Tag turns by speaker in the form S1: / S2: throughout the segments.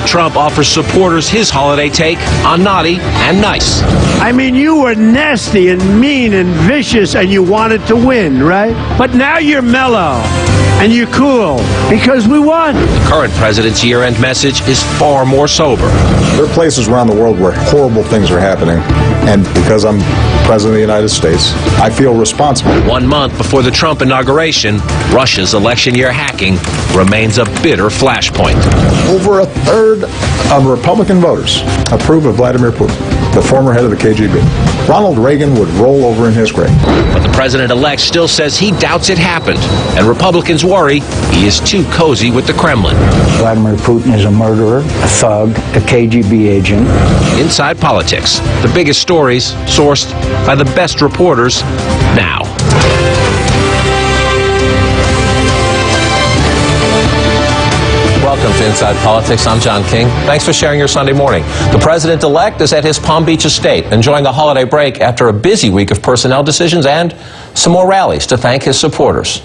S1: Trump offers supporters his holiday take on naughty and nice.
S2: I mean, you were nasty and mean and vicious and you wanted to win, right? But now you're mellow and you're cool because we won.
S1: The current president's year-end message is far more sober.
S3: There are places around the world where horrible things are happening, and because I'm President of the United States, I feel responsible.
S1: 1 month before the Trump inauguration, Russia's election year hacking remains a bitter flashpoint.
S3: Over a third of Republican voters approve of Vladimir Putin, the former head of the KGB. Ronald Reagan would roll over in his grave.
S1: But the president-elect still says he doubts it happened, and Republicans worry he is too cozy with the Kremlin.
S4: Vladimir Putin is a murderer, a thug, a KGB agent.
S1: Inside Politics, the biggest stories sourced by the best reporters now. Welcome to Inside Politics. I'm John King. Thanks for sharing your Sunday morning. The president-elect is at his Palm Beach estate, enjoying a holiday break after a busy week of personnel decisions and some more rallies to thank his supporters.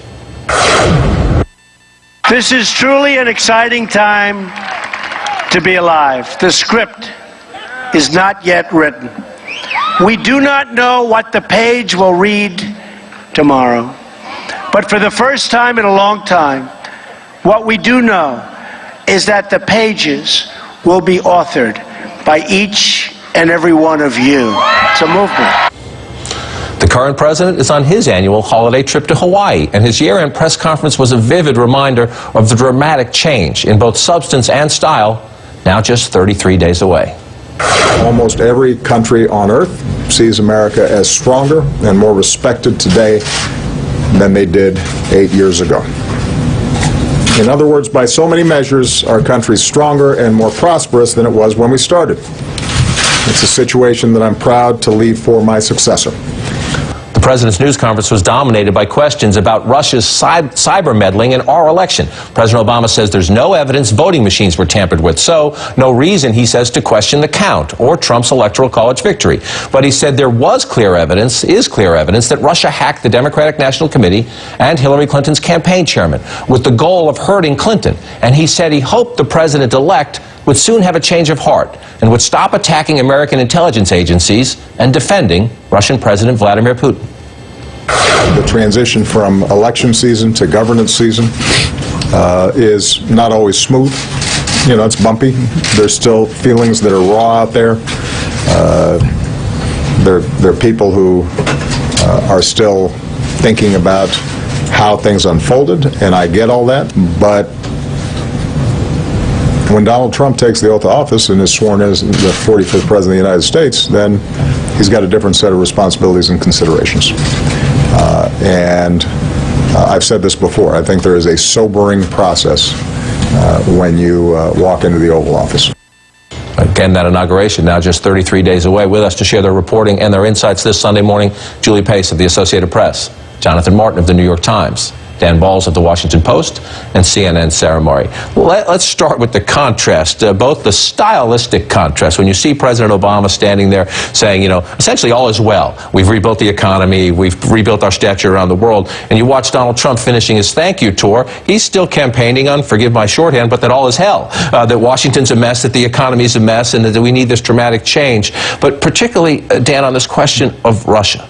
S2: This is truly an exciting time to be alive. The script is not yet written. We do not know what the page will read tomorrow. But for the first time in a long time, what we do know is that the pages will be authored by each and every one of you. It's a movement.
S1: The current president is on his annual holiday trip to Hawaii, and his year-end press conference was a vivid reminder of the dramatic change in both substance and style, now just 33 days away.
S3: Almost every country on earth sees America as stronger and more respected today than they did 8 years ago. In other words, by so many measures, our country's stronger and more prosperous than it was when we started. It's a situation that I'm proud to leave for my successor.
S1: The president's news conference was dominated by questions about Russia's cyber meddling in our election. President Obama says there's no evidence voting machines were tampered with, so no reason, he says, to question the count or Trump's Electoral College victory. But he said there is clear evidence that Russia hacked the Democratic National Committee and Hillary Clinton's campaign chairman with the goal of hurting Clinton. And he said he hoped the president-elect would soon have a change of heart and would stop attacking American intelligence agencies and defending Russian President Vladimir Putin.
S3: The transition from election season to governance season is not always smooth. You know, it's bumpy. There's still feelings that are raw out there. There are people who are still thinking about how things unfolded, and I get all that, but when Donald Trump takes the oath of office and is sworn as the 45th President of the United States, then he's got a different set of responsibilities and considerations. I've said this before, I think there is a sobering process when you walk into the Oval Office.
S1: Again, that inauguration now just 33 days away. With us to share their reporting and their insights this Sunday morning, Julie Pace of the Associated Press, Jonathan Martin of the New York Times, Dan Balls of the Washington Post, and CNN's Sarah Murray. Let's start with the contrast, both the stylistic contrast. When you see President Obama standing there saying, you know, essentially all is well. We've rebuilt the economy. We've rebuilt our stature around the world. And you watch Donald Trump finishing his thank you tour. He's still campaigning on, forgive my shorthand, but that all is hell. That Washington's a mess, that the economy's a mess, and that we need this dramatic change. But particularly, Dan, on this question of Russia.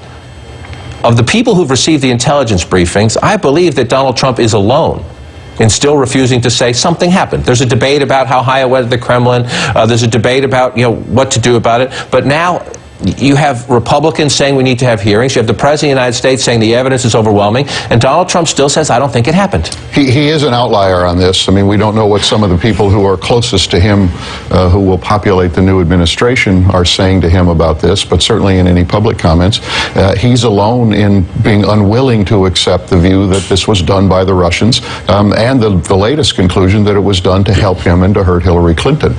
S1: Of the people who've received the intelligence briefings, I believe that Donald Trump is alone in still refusing to say something happened. There's a debate about how high it went at the Kremlin. There's a debate about, you know, what to do about it. But now you have Republicans saying we need to have hearings. You have the President of the United States saying the evidence is overwhelming. And Donald Trump still says, I don't think it happened.
S5: He is an outlier on this. I mean, we don't know what some of the people who are closest to him, who will populate the new administration, are saying to him about this. But certainly in any public comments, he's alone in being unwilling to accept the view that this was done by the Russians, and the latest conclusion that it was done to help him and to hurt Hillary Clinton.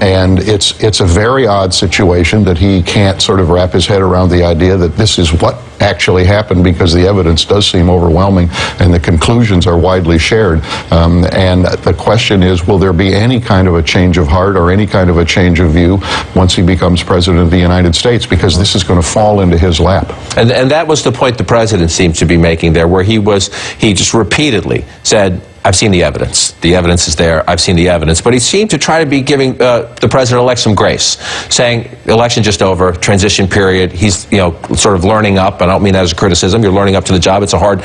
S5: And it's a very odd situation that he can't sort of wrap his head around the idea that this is what actually happened, because the evidence does seem overwhelming and the conclusions are widely shared. And the question is, will there be any kind of a change of heart or any kind of a change of view once he becomes President of the United States? Because this is going to fall into his lap. And
S1: that was the point the president seems to be making there, where he just repeatedly said, I've seen the evidence. The evidence is there. I've seen the evidence. But he seemed to try to be giving the president-elect some grace, saying, election just over, transition period. He's, sort of learning up. I don't mean that as a criticism. You're learning up to the job. It's a hard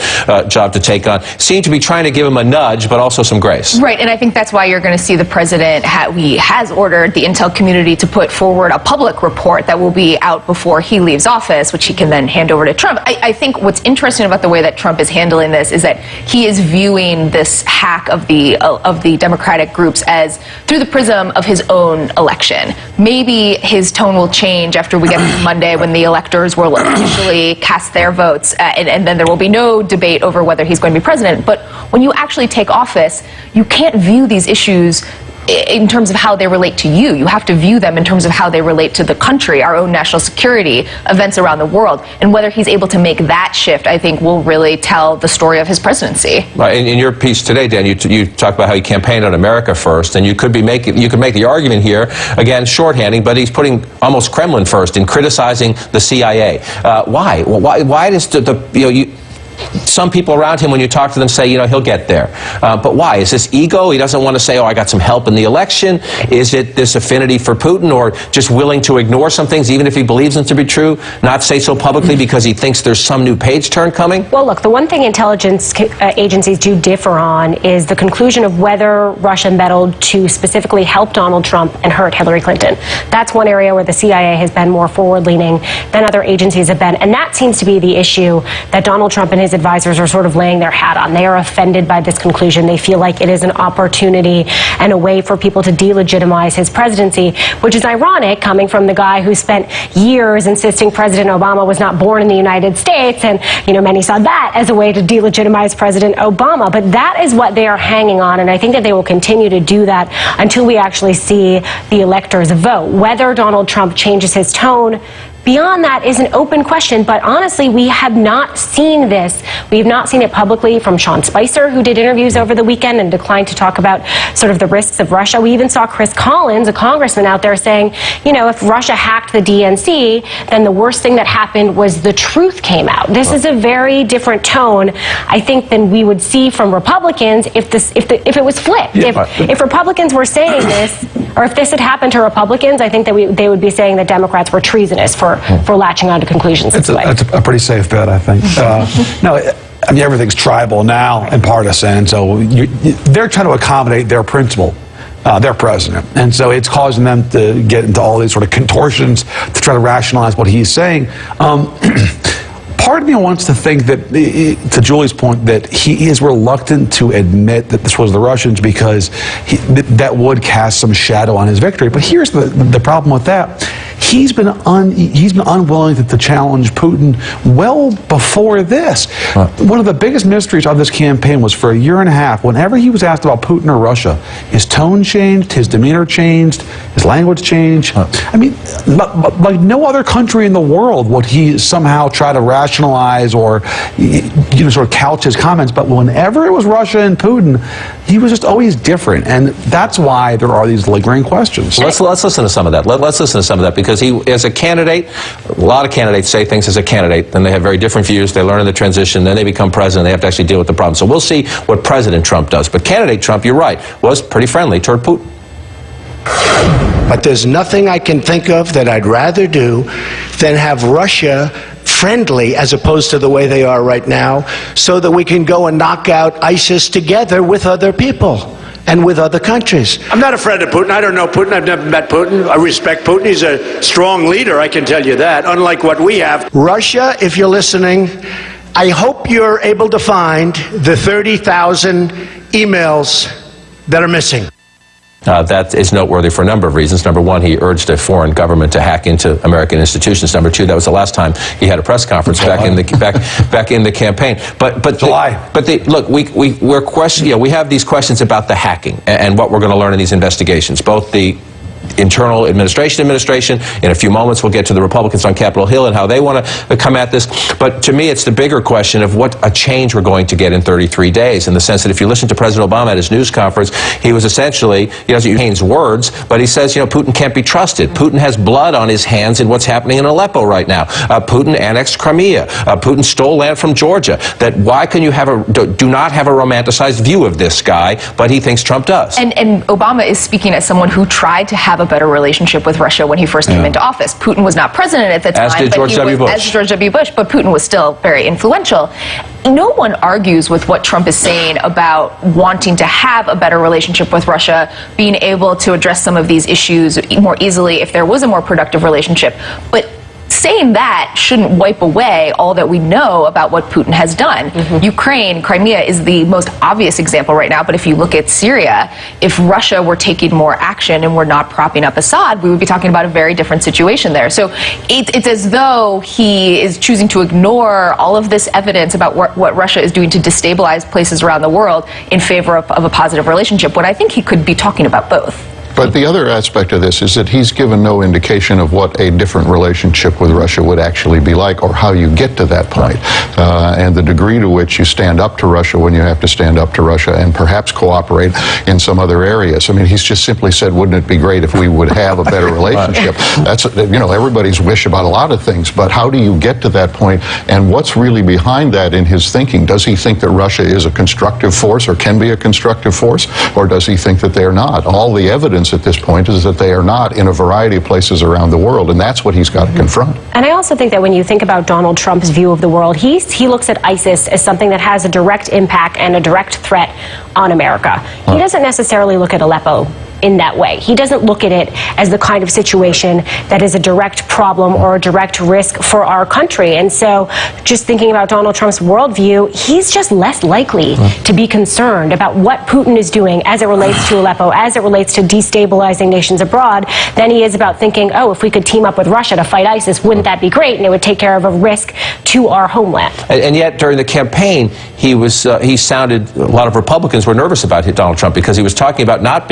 S1: job to take on. Seemed to be trying to give him a nudge, but also some grace.
S6: Right, and I think that's why you're going to see the president, he has ordered the intel community to put forward a public report that will be out before he leaves office, which he can then hand over to Trump. I think what's interesting about the way that Trump is handling this is that he is viewing this hack of the Democratic groups as through the prism of his own election. Maybe his tone will change after we get to Monday when the electors will officially cast their votes, and then there will be no debate over whether he's going to be president. But when you actually take office, you can't view these issues in terms of how they relate to you. You have to view them in terms of how they relate to the country, our own national security, events around the world. And whether he's able to make that shift, I think, will really tell the story of his presidency.
S1: In your piece today, Dan, you talk about how he campaigned on America first, and you could make the argument here, again, shorthanding, but he's putting almost Kremlin first in criticizing the CIA. Why? Why does some people around him, when you talk to them, say, he'll get there. But why? Is this ego? He doesn't want to say, I got some help in the election? Is it this affinity for Putin, or just willing to ignore some things, even if he believes them to be true, not say so publicly because he thinks there's some new page turn coming?
S7: Well, look, the one thing intelligence agencies do differ on is the conclusion of whether Russia meddled to specifically help Donald Trump and hurt Hillary Clinton. That's one area where the CIA has been more forward-leaning than other agencies have been. And that seems to be the issue that Donald Trump and his advisors are sort of laying their hat on. They are offended by this conclusion. They feel like it is an opportunity and a way for people to delegitimize his presidency, which is ironic coming from the guy who spent years insisting President Obama was not born in the United States. And, many saw that as a way to delegitimize President Obama. But that is what they are hanging on. And I think that they will continue to do that until we actually see the electors vote. Whether Donald Trump changes his tone beyond that is an open question, but honestly, we have not seen this. We have not seen it publicly from Sean Spicer, who did interviews over the weekend and declined to talk about sort of the risks of Russia. We even saw Chris Collins, a congressman, out there saying, if Russia hacked the DNC, then the worst thing that happened was the truth came out. This is a very different tone, I think, than we would see from Republicans if it was flipped. If Republicans were saying this, or if this had happened to Republicans, I think that they would be saying that Democrats were treasonous for latching on to conclusions this way.
S8: That's a pretty safe bet, I think. Everything's tribal now and partisan, so they're trying to accommodate their principal, their president. And so it's causing them to get into all these sort of contortions to try to rationalize what he's saying. Part of me wants to think that, to Julie's point, that he is reluctant to admit that this was the Russians because that would cast some shadow on his victory. But here's the problem with that. He's been unwilling to challenge Putin well before this. One of the biggest mysteries of this campaign was for a year and a half, whenever he was asked about Putin or Russia, his tone changed, his demeanor changed, his language changed. Like no other country in the world would he somehow try to rationalize or sort of couch his comments. But whenever it was Russia and Putin, he was just always different, and that's why there are these lingering questions.
S1: Let's listen to some of that. Let's listen to some of that, because he, as a candidate, a lot of candidates say things as a candidate, then they have very different views, they learn in the transition, then they become president, they have to actually deal with the problem. So we'll see what President Trump does. But candidate Trump, you're right, was pretty friendly toward Putin.
S2: But there's nothing I can think of that I'd rather do than have Russia friendly as opposed to the way they are right now, so that we can go and knock out ISIS together with other people and with other countries. I'm not a friend of Putin. I don't know Putin. I've never met Putin. I respect Putin. He's a strong leader, I can tell you that, unlike what we have. Russia, if you're listening, I hope you're able to find the 30,000 emails that are missing.
S1: That is noteworthy for a number of reasons. Number one, he urged a foreign government to hack into American institutions. Number two, that was the last time he had a press conference back in the campaign. But
S8: July.
S1: Look, we're questioning. We have these questions about the hacking and what we're going to learn in these investigations. Both the internal administration. In a few moments, we'll get to the Republicans on Capitol Hill and how they want to come at this. But to me, it's the bigger question of what a change we're going to get in 33 days, in the sense that if you listen to President Obama at his news conference, he was essentially, he doesn't use words, but he says, Putin can't be trusted. Putin has blood on his hands in what's happening in Aleppo right now. Putin annexed Crimea. Putin stole land from Georgia. That why can you do not have a romanticized view of this guy, but he thinks Trump does.
S6: And Obama is speaking as someone who tried to have a better relationship with Russia when he first came into office. Putin was not president at the time.
S1: As did George W. Bush.
S6: As George W. Bush, but Putin was still very influential. No one argues with what Trump is saying about wanting to have a better relationship with Russia, being able to address some of these issues more easily if there was a more productive relationship. But saying that shouldn't wipe away all that we know about what Putin has done. Ukraine, Crimea is the most obvious example right now, but if you look at Syria, if Russia were taking more action and were not propping up Assad, we would be talking about a very different situation there. So it's as though he is choosing to ignore all of this evidence about what Russia is doing to destabilize places around the world in favor of a positive relationship, when I think he could be talking about both.
S5: But the other aspect of this is that he's given no indication of what a different relationship with Russia would actually be like, or how you get to that point, and the degree to which you stand up to Russia when you have to stand up to Russia, and perhaps cooperate in some other areas. I mean, he's just simply said, wouldn't it be great if we would have a better relationship? That's, everybody's wish about a lot of things, but how do you get to that point, and what's really behind that in his thinking? Does he think that Russia is a constructive force, or can be a constructive force, or does he think that they're not? All the evidence at this point is that they are not in a variety of places around the world, and that's what he's got to confront.
S7: And I also think that when you think about Donald Trump's view of the world, he looks at ISIS as something that has a direct impact and a direct threat on America. He doesn't necessarily look at Aleppo in that way. He doesn't look at it as the kind of situation that is a direct problem or a direct risk for our country. And so just thinking about Donald Trump's worldview, he's just less likely to be concerned about what Putin is doing as it relates to Aleppo, as it relates to destabilizing nations abroad, than he is about thinking, oh, if we could team up with Russia to fight ISIS, wouldn't that be great? And it would take care of a risk to our homeland.
S1: And yet, during the campaign, he sounded, a lot of Republicans were nervous about Donald Trump, because he was talking about not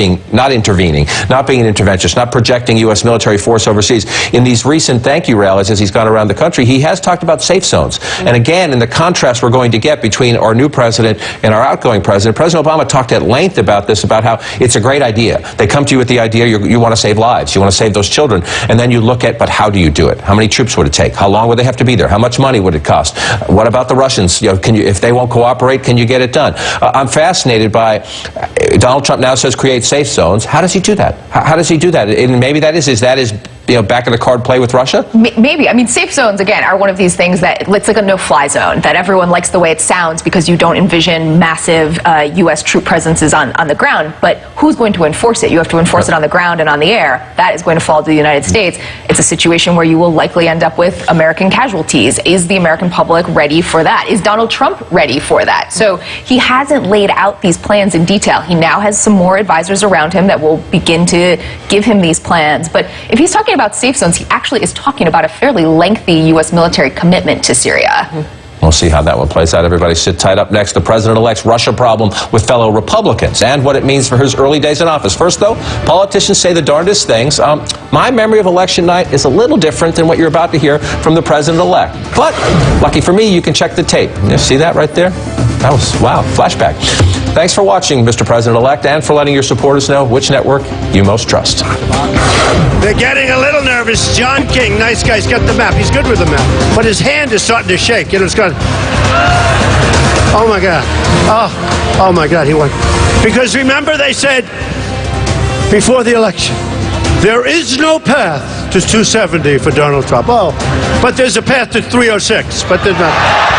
S1: intervening, not being an interventionist, not projecting U.S. military force overseas. In these recent thank you rallies, as he's gone around the country, he has talked about safe zones. And again, in the contrast we're going to get between our new president and our outgoing president, President Obama talked at length about this, about how it's a great idea. They come to you with the idea you want to save lives, you want to save those children, and then you look at, but how do you do it? How many troops would it take? How long would they have to be there? How much money would it cost? What about the Russians? If they won't cooperate, can you get it done? I'm fascinated by, Donald Trump now says create safe zones. How does he do that? How does he do that? And maybe that is back of the card play with Russia?
S6: Maybe. I mean, safe zones, again, are one of these things that it's like a no-fly zone, that everyone likes the way it sounds because you don't envision massive U.S. troop presences on the ground. But who's going to enforce it? You have to enforce it on the ground and on the air. That is going to fall to the United States. It's a situation where you will likely end up with American casualties. Is the American public ready for that? Is Donald Trump ready for that? So he hasn't laid out these plans in detail. He now has some more advisors around him that will begin to give him these plans. But if he's talking about safe zones, he actually is talking about a fairly lengthy U.S. military commitment to Syria.
S1: We'll see how that one plays out. Everybody sit tight. Up next, the president-elect's Russia problem with fellow Republicans and what it means for his early days in office. First, though, politicians say the darndest things. My memory of election night is a little different than what you're about to hear from the president-elect. But, lucky for me, you can check the tape. You see that right there? That was, wow, flashback. Thanks for watching, Mr. President-elect, and for letting your supporters know which network you most trust.
S2: They're getting a little nervous. John King, nice guy, he's got the map. He's good with the map. But his hand is starting to shake. It's got... Oh, my God. Oh, my God, he won. Because remember they said before the election, there is no path to 270 for Donald Trump. Oh, but there's a path to 306, but there's not.